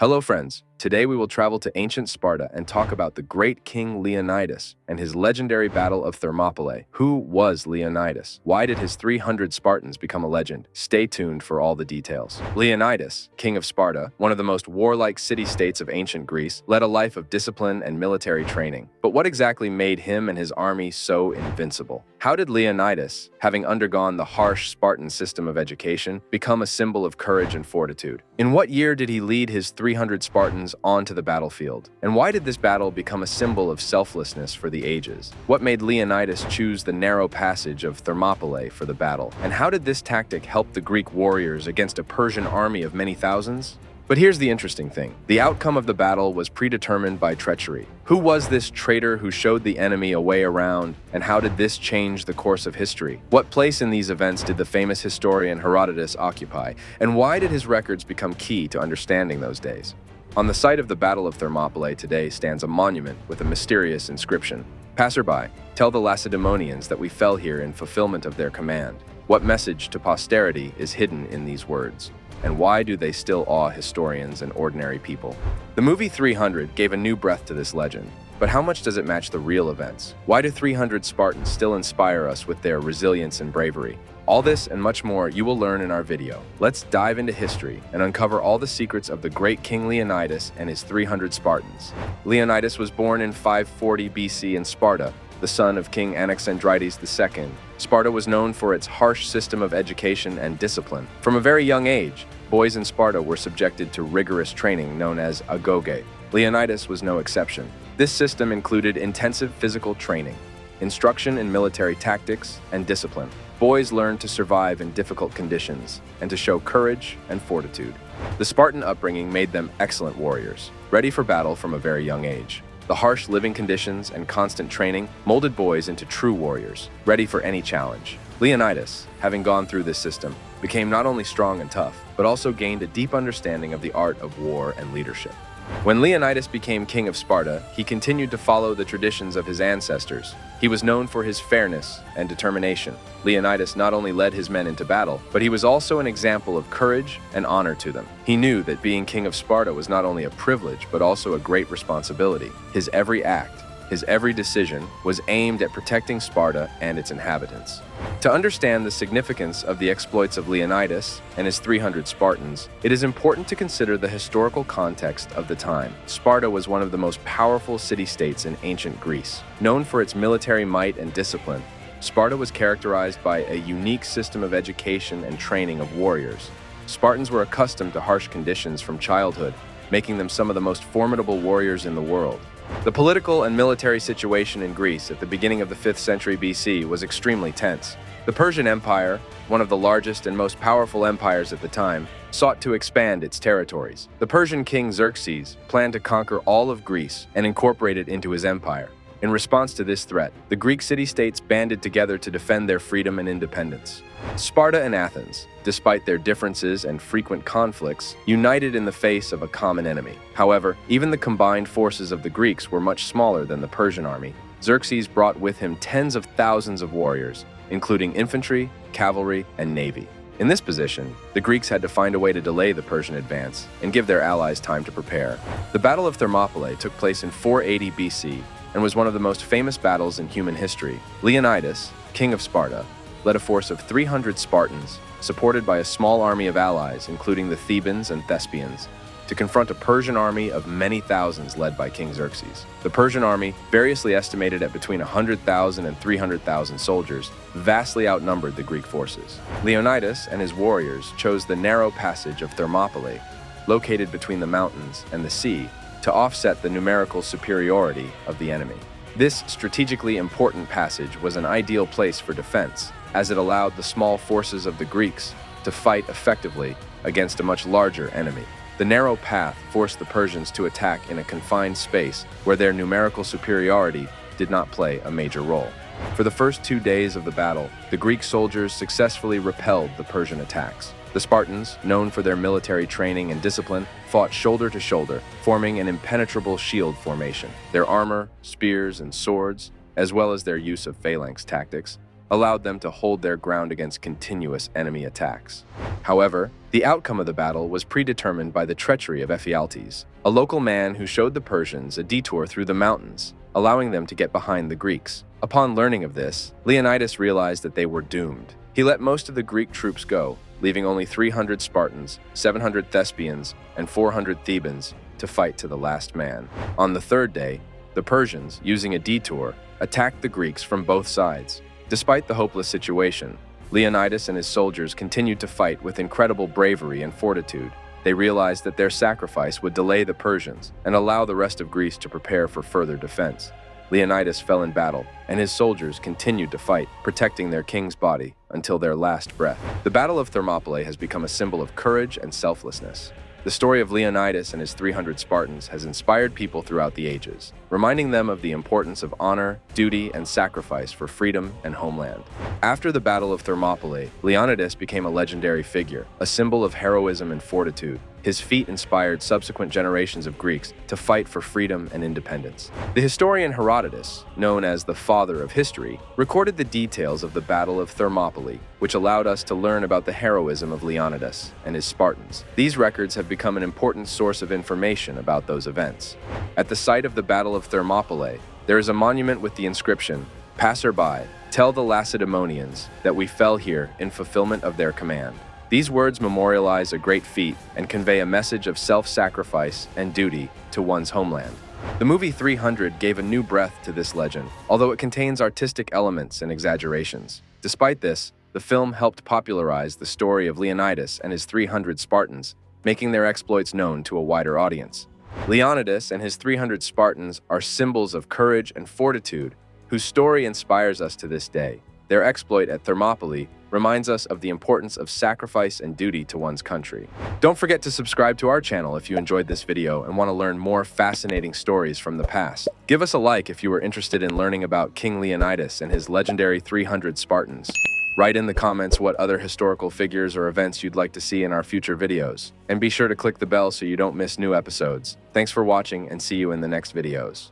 Hello friends, today we will travel to ancient Sparta and talk about the great King Leonidas and his legendary battle of Thermopylae. Who was Leonidas? Why did his 300 Spartans become a legend? Stay tuned for all the details. Leonidas, king of Sparta, one of the most warlike city-states of ancient Greece, led a life of discipline and military training. But what exactly made him and his army so invincible? How did Leonidas, having undergone the harsh Spartan system of education, become a symbol of courage and fortitude? In what year did he lead his 300 Spartans onto the battlefield? And why did this battle become a symbol of selflessness for the ages? What made Leonidas choose the narrow passage of Thermopylae for the battle? And how did this tactic help the Greek warriors against a Persian army of many thousands? But here's the interesting thing. The outcome of the battle was predetermined by treachery. Who was this traitor who showed the enemy a way around, and how did this change the course of history? What place in these events did the famous historian Herodotus occupy, and why did his records become key to understanding those days? On the site of the Battle of Thermopylae today stands a monument with a mysterious inscription. Passerby, tell the Lacedaemonians that we fell here in fulfillment of their command. What message to posterity is hidden in these words? And why do they still awe historians and ordinary people? The movie 300 gave a new breath to this legend, but how much does it match the real events? Why do 300 Spartans still inspire us with their resilience and bravery? All this and much more you will learn in our video. Let's dive into history and uncover all the secrets of the great King Leonidas and his 300 Spartans. Leonidas was born in 540 BC in Sparta, the son of King Anaxandrides II. Sparta was known for its harsh system of education and discipline. From a very young age, boys in Sparta were subjected to rigorous training known as agoge. Leonidas was no exception. This system included intensive physical training, instruction in military tactics, and discipline. Boys learned to survive in difficult conditions and to show courage and fortitude. The Spartan upbringing made them excellent warriors, ready for battle from a very young age. The harsh living conditions and constant training molded boys into true warriors, ready for any challenge. Leonidas, having gone through this system, became not only strong and tough, but also gained a deep understanding of the art of war and leadership. When Leonidas became king of Sparta, he continued to follow the traditions of his ancestors. He was known for his fairness and determination. Leonidas not only led his men into battle, but he was also an example of courage and honor to them. He knew that being king of Sparta was not only a privilege, but also a great responsibility. His every act, his every decision was aimed at protecting Sparta and its inhabitants. To understand the significance of the exploits of Leonidas and his 300 Spartans, it is important to consider the historical context of the time. Sparta was one of the most powerful city-states in ancient Greece. Known for its military might and discipline, Sparta was characterized by a unique system of education and training of warriors. Spartans were accustomed to harsh conditions from childhood, making them some of the most formidable warriors in the world. The political and military situation in Greece at the beginning of the 5th century BC was extremely tense. The Persian Empire, one of the largest and most powerful empires at the time, sought to expand its territories. The Persian king Xerxes planned to conquer all of Greece and incorporate it into his empire. In response to this threat, the Greek city-states banded together to defend their freedom and independence. Sparta and Athens, despite their differences and frequent conflicts, united in the face of a common enemy. However, even the combined forces of the Greeks were much smaller than the Persian army. Xerxes brought with him tens of thousands of warriors, including infantry, cavalry, and navy. In this position, the Greeks had to find a way to delay the Persian advance and give their allies time to prepare. The Battle of Thermopylae took place in 480 BC and was one of the most famous battles in human history. Leonidas, king of Sparta, led a force of 300 Spartans, supported by a small army of allies, including the Thebans and Thespians, to confront a Persian army of many thousands led by King Xerxes. The Persian army, variously estimated at between 100,000 and 300,000 soldiers, vastly outnumbered the Greek forces. Leonidas and his warriors chose the narrow passage of Thermopylae, located between the mountains and the sea, to offset the numerical superiority of the enemy. This strategically important passage was an ideal place for defense, as it allowed the small forces of the Greeks to fight effectively against a much larger enemy. The narrow path forced the Persians to attack in a confined space where their numerical superiority did not play a major role. For the first 2 days of the battle, the Greek soldiers successfully repelled the Persian attacks. The Spartans, known for their military training and discipline, fought shoulder to shoulder, forming an impenetrable shield formation. Their armor, spears, and swords, as well as their use of phalanx tactics, allowed them to hold their ground against continuous enemy attacks. However, the outcome of the battle was predetermined by the treachery of Ephialtes, a local man who showed the Persians a detour through the mountains, allowing them to get behind the Greeks. Upon learning of this, Leonidas realized that they were doomed. He let most of the Greek troops go, leaving only 300 Spartans, 700 Thespians, and 400 Thebans to fight to the last man. On the third day, the Persians, using a detour, attacked the Greeks from both sides. Despite the hopeless situation, Leonidas and his soldiers continued to fight with incredible bravery and fortitude. They realized that their sacrifice would delay the Persians and allow the rest of Greece to prepare for further defense. Leonidas fell in battle, and his soldiers continued to fight, protecting their king's body until their last breath. The Battle of Thermopylae has become a symbol of courage and selflessness. The story of Leonidas and his 300 Spartans has inspired people throughout the ages, reminding them of the importance of honor, duty, and sacrifice for freedom and homeland. After the Battle of Thermopylae, Leonidas became a legendary figure, a symbol of heroism and fortitude. His feat inspired subsequent generations of Greeks to fight for freedom and independence. The historian Herodotus, known as the father of history, recorded the details of the Battle of Thermopylae, which allowed us to learn about the heroism of Leonidas and his Spartans. These records have become an important source of information about those events. At the site of the Battle of Thermopylae, there is a monument with the inscription, "Passerby, tell the Lacedaemonians that we fell here in fulfillment of their command." These words memorialize a great feat and convey a message of self-sacrifice and duty to one's homeland. The movie 300 gave a new breath to this legend, although it contains artistic elements and exaggerations. Despite this, the film helped popularize the story of Leonidas and his 300 Spartans, making their exploits known to a wider audience. Leonidas and his 300 Spartans are symbols of courage and fortitude, whose story inspires us to this day. Their exploit at Thermopylae reminds us of the importance of sacrifice and duty to one's country. Don't forget to subscribe to our channel if you enjoyed this video and want to learn more fascinating stories from the past. Give us a like if you are interested in learning about King Leonidas and his legendary 300 Spartans. Write in the comments what other historical figures or events you'd like to see in our future videos. And be sure to click the bell so you don't miss new episodes. Thanks for watching and see you in the next videos.